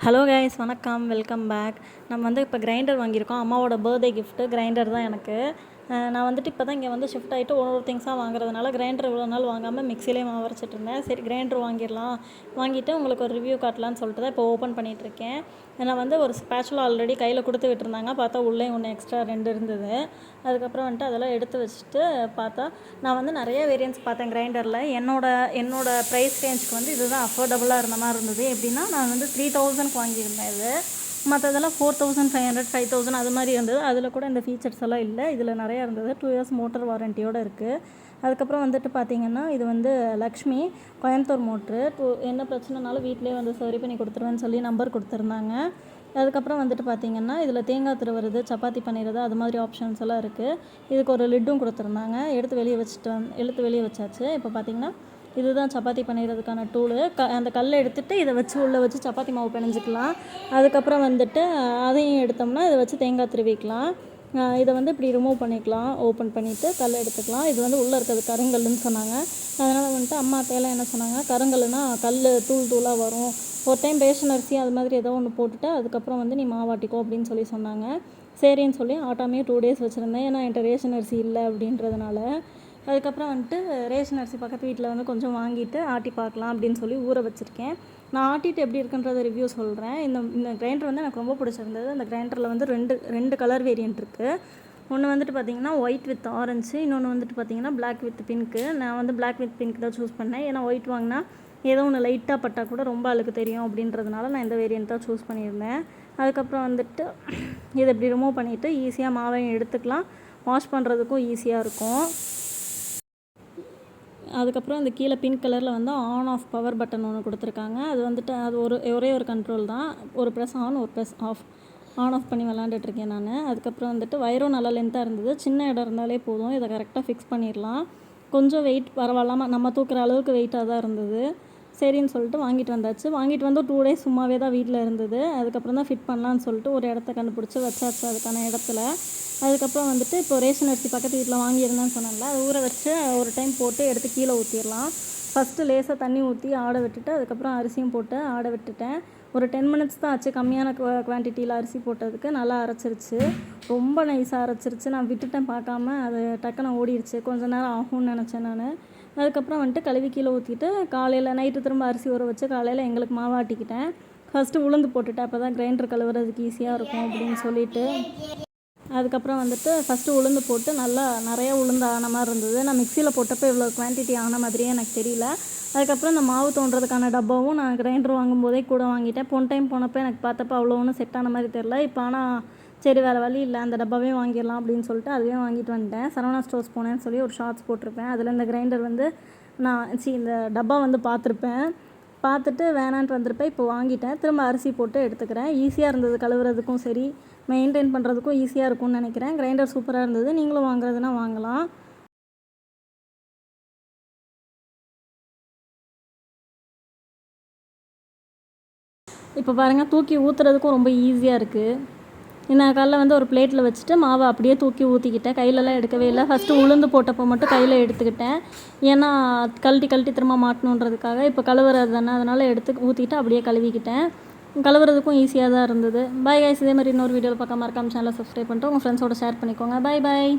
Hello guys, வணக்கம். Welcome back. நம்ம இப்போ கிரைண்டர் வாங்கியிருக்கோம். அம்மாவோட பர்த்டே கிஃப்ட்டு கிரைண்டர் தான் எனக்கு. நான் இப்போ தான் இங்கே ஷிஃப்ட் ஆகிட்டு ஒரு திங்ஸாக வாங்குறதுனால கிரைண்டர் இவ்வளோ நாள் வாங்காமல் மிக்சிலே மாவு அரைச்சிட்டு இருந்தேன். சரி, கிரைண்டர் வாங்கிடலாம், வாங்கிட்டு உங்களுக்கு ஒரு ரிவ்யூ காட்டலான்னு சொல்லிட்டு தான் இப்போ ஓப்பன் பண்ணிகிட்ருக்கேன். நான் ஒரு ஸ்பேச்சுலா ஆல்ரெடி கையில் கொடுத்து விட்டுருந்தாங்க. பார்த்தா உள்ளே ஒன்று எக்ஸ்ட்ரா 2 இருந்தது. அதுக்கப்புறம் அதெல்லாம் எடுத்து வச்சுட்டு பார்த்தா நான் நிறைய வேரியன்ஸ் பார்த்தேன் கிரைண்டரில். என்னோட ப்ரைஸ் ரேஞ்சுக்கு இதுதான் அஃபோர்டபுளாக இருந்த மாதிரி இருந்தது. எப்படின்னா நான் 3000 வாங்கியிருந்தேன். இது மற்றதெல்லாம் 4500 5000 அது மாதிரி இருந்தது. அதில் கூட இந்த ஃபீச்சர்ஸ் எல்லாம் இல்லை. இதில் நிறையா இருந்தது. 2 இயர்ஸ் மோட்டர் வாரண்டியோடு இருக்குது. அதுக்கப்புறம் பார்த்திங்கன்னா இது லக்ஷ்மி கோயம்புத்தூர் மோட்ரு. என்ன பிரச்சனைனாலும் வீட்டிலே சரி பண்ணி கொடுத்துருவேன்னு சொல்லி நம்பர் கொடுத்துருந்தாங்க. அதுக்கப்புறம் பார்த்திங்கன்னா இதில் தேங்காய் திருவுறது, சப்பாத்தி பண்ணிடுறது, அது மாதிரி ஆப்ஷன்ஸ் எல்லாம் இருக்குது. இதுக்கு ஒரு லிட்டும் கொடுத்துருந்தாங்க. எடுத்து வெளியே வச்சாச்சு. இப்போ பார்த்திங்கன்னா இதுதான் சப்பாத்தி பண்ணிடுறதுக்கான டூலு. அந்த கல்லை எடுத்துகிட்டு இதை வச்சு உள்ளே வச்சு சப்பாத்தி மாவு பிணைஞ்சிக்கலாம். அதுக்கப்புறம் அதையும் எடுத்தோம்னா இதை வச்சு தேங்காய் திருவிக்கலாம். இதை இப்படி ரிமூவ் பண்ணிக்கலாம். ஓப்பன் பண்ணிவிட்டு கல்லை எடுத்துக்கலாம். இது உள்ளே இருக்கிறது கருங்கல்லுன்னு சொன்னாங்க. அதனால் அம்மா அத்தையெல்லாம் என்ன சொன்னாங்க, கருங்கல்லுனா கல் தூளாக வரும், ஒரு டைம் ரேஷன் அரிசி அது மாதிரி ஏதோ ஒன்று போட்டுட்டு அதுக்கப்புறம் நீ மாவாட்டிக்கோ அப்படின்னு சொல்லி சொன்னாங்க. சரின்னு சொல்லி ஆட்டாமையும் 2 டேஸ் வச்சுருந்தேன். ஏன்னா என்கிட்ட ரேஷன் அரிசி இல்லை அப்படின்றதுனால. அதுக்கப்புறம் ரேஷன் அரிசி பக்கத்து வீட்டில் கொஞ்சம் வாங்கிட்டு ஆட்டி பார்க்கலாம் அப்படின்னு சொல்லி ஊற வச்சுருக்கேன். நான் ஆட்டிட்டு எப்படி இருக்குன்றத ரிவ்யூ சொல்கிறேன். இந்த கிரைண்டர் எனக்கு ரொம்ப பிடிச்சிருந்தது. அந்த கிரைண்டரில் ரெண்டு கலர் வேரியன்ட் இருக்குது. ஒன்று பார்த்திங்கன்னா ஒயிட் வித் ஆரஞ்சு, இன்னொன்று பார்த்திங்கன்னா பிளாக் வித் பிங்க்கு. நான் பிளாக் வித் பிங்க் தான் சூஸ் பண்ணேன். ஏன்னா ஒயிட் வாங்கினா ஏதோ ஒன்று லைட்டாக பட்டால் கூட ரொம்ப அழுக்கு தெரியும் அப்படின்றதுனால நான் இந்த வேரியன்ட் தான் சூஸ் பண்ணியிருந்தேன். அதுக்கப்புறம் இதை இப்படி ரிமூவ் பண்ணிவிட்டு ஈஸியாக மாவையும் எடுத்துக்கலாம். வாஷ் பண்ணுறதுக்கும் ஈஸியாக இருக்கும். அதுக்கப்புறம் அந்த கீழே பிங்க் கலரில் ஆன் ஆஃப் பவர் பட்டன் ஒன்று கொடுத்துருக்காங்க. அது அது ஒரே ஒரு கண்ட்ரோல் தான். ஒரு ப்ரெஸ் ஆன், ஒரு ப்ரெஸ் ஆஃப். ஆன் ஆஃப் பண்ணி விளாண்டுட்ருக்கேன் நான். அதுக்கப்புறம் வயரும் நல்லா லென்த்தாக இருந்தது. சின்ன இடம் இருந்தாலே போதும், இதை கரெக்டாக ஃபிக்ஸ் பண்ணிடலாம். கொஞ்சம் வெயிட் பரவாயில்லாமல் நம்ம தூக்குற அளவுக்கு வெயிட்டாக தான் இருந்தது. சரின்னு சொல்லிட்டு வாங்கிட்டு வந்தாச்சு. வாங்கிட்டு 2 டேஸ் சும்மாவே தான் வீட்டில் இருந்தது. அதுக்கப்புறம் தான் ஃபிட் பண்ணலான்னு சொல்லிட்டு ஒரு இடத்த கண்டுபிடிச்சி வச்சாச்சு அதுக்கான இடத்துல. அதுக்கப்புறம் இப்போ ரேஷன் அரிசி பக்கத்து வீட்டில் வாங்கியிருந்தேன்னு சொன்னால அதை ஊற வச்சு ஒரு டைம் போட்டு எடுத்து கீழே ஊற்றிடலாம். ஃபஸ்ட்டு லேசாக தண்ணி ஊற்றி ஆட விட்டுட்டு அதுக்கப்புறம் அரிசியும் போட்டு ஆட விட்டுட்டேன். ஒரு 10 மினிட்ஸ் தான் ஆச்சு. கம்மியான குவான்டிட்டியில் அரிசி போட்டதுக்கு நல்லா அரைச்சிருச்சு. ரொம்ப நைஸாக அரைச்சிருச்சு. நான் விட்டுட்டேன் பார்க்காம. அது டக்குன்னு ஓடிடுச்சு. கொஞ்சம் நேரம் ஆகும்னு நினச்சேன் நான். அதுக்கப்புறம் கழுவி கீழே ஊற்றிட்டு காலையில் நைட்டு திரும்ப அரிசி ஊற வச்சு காலையில் எங்களுக்கு மாவாட்டிக்கிட்டேன். ஃபஸ்ட்டு உளுந்து போட்டுட்டேன். அப்போ தான் கிரைண்டர் கழுவுறதுக்கு ஈஸியாக இருக்கும் அப்படின்னு சொல்லிட்டு. அதுக்கப்புறம் ஃபஸ்ட்டு உளுந்து போட்டு நல்லா நிறையா உளுந்து ஆன மாதிரி இருந்தது. நான் மிக்சியில் போட்டப்போ இவ்வளோ குவான்டிட்டி ஆன மாதிரியே எனக்கு தெரியல. அதுக்கப்புறம் இந்த மாவு தோண்டுறதுக்கான டப்பாவும் நான் கிரைண்டர் வாங்கும்போதே கூட வாங்கிட்டேன். டைம் போனப்போ எனக்கு பார்த்தப்போ அவ்வளோ ஒன்றும் செட் ஆன மாதிரி தெரில. இப்போ ஆனால் சரி வேறு வழி இல்லை, அந்த டப்பாவே வாங்கிடலாம் அப்படின்னு சொல்லிட்டு அதுவே வாங்கிட்டு வந்துட்டேன். சரவணா ஸ்டோர்ஸ் போனேன்னு சொல்லி ஒரு ஷார்ட்ஸ் போட்டிருப்பேன். அதில் இந்த கிரைண்டர் இந்த டப்பா பார்த்துருப்பேன். பார்த்துட்டு வேணான்ட்டு வந்திருப்பேன். இப்போ வாங்கிட்டேன். திரும்ப அரிசி போட்டு எடுத்துக்கிறேன். ஈஸியாக இருந்தது கழுவுறதுக்கும் சரி, மெயின்டைன் பண்ணுறதுக்கும் ஈஸியாக இருக்கும்னு நினைக்கிறேன். கிரைண்டர் சூப்பராக இருந்தது. நீங்களும் வாங்குறதுனா வாங்கலாம். இப்போ பாருங்கள், தூக்கி ஊற்றுறதுக்கும் ரொம்ப ஈஸியாக இருக்குது. நான் காலைல ஒரு பிளேட்டில் வச்சுட்டு மாவை அப்படியே தூக்கி ஊற்றிக்கிட்டேன். கையிலலாம் எடுக்கவே இல்லை. ஃபஸ்ட்டு உளுந்து போட்டப்போ மட்டும் கையில் எடுத்துக்கிட்டேன். ஏன்னா கழட்டி திரும்ப மாட்டணுன்றதுக்காக. இப்போ கழுவுறது தானே, அதனால் எடுத்து ஊற்றிட்டு அப்படியே கழுவிக்கிட்டேன். கழுவுறதுக்கும் ஈஸியாக தான் இருந்தது. Bye guys. இதே மாதிரி இன்னொரு வீடியோவில் பார்க்க மறக்காம சேனலை சப்ஸ்கிரைப் பண்ணிட்டு உங்கள் ஃப்ரெண்ட்ஸோட ஷேர் பண்ணிக்கோங்க. பாய்.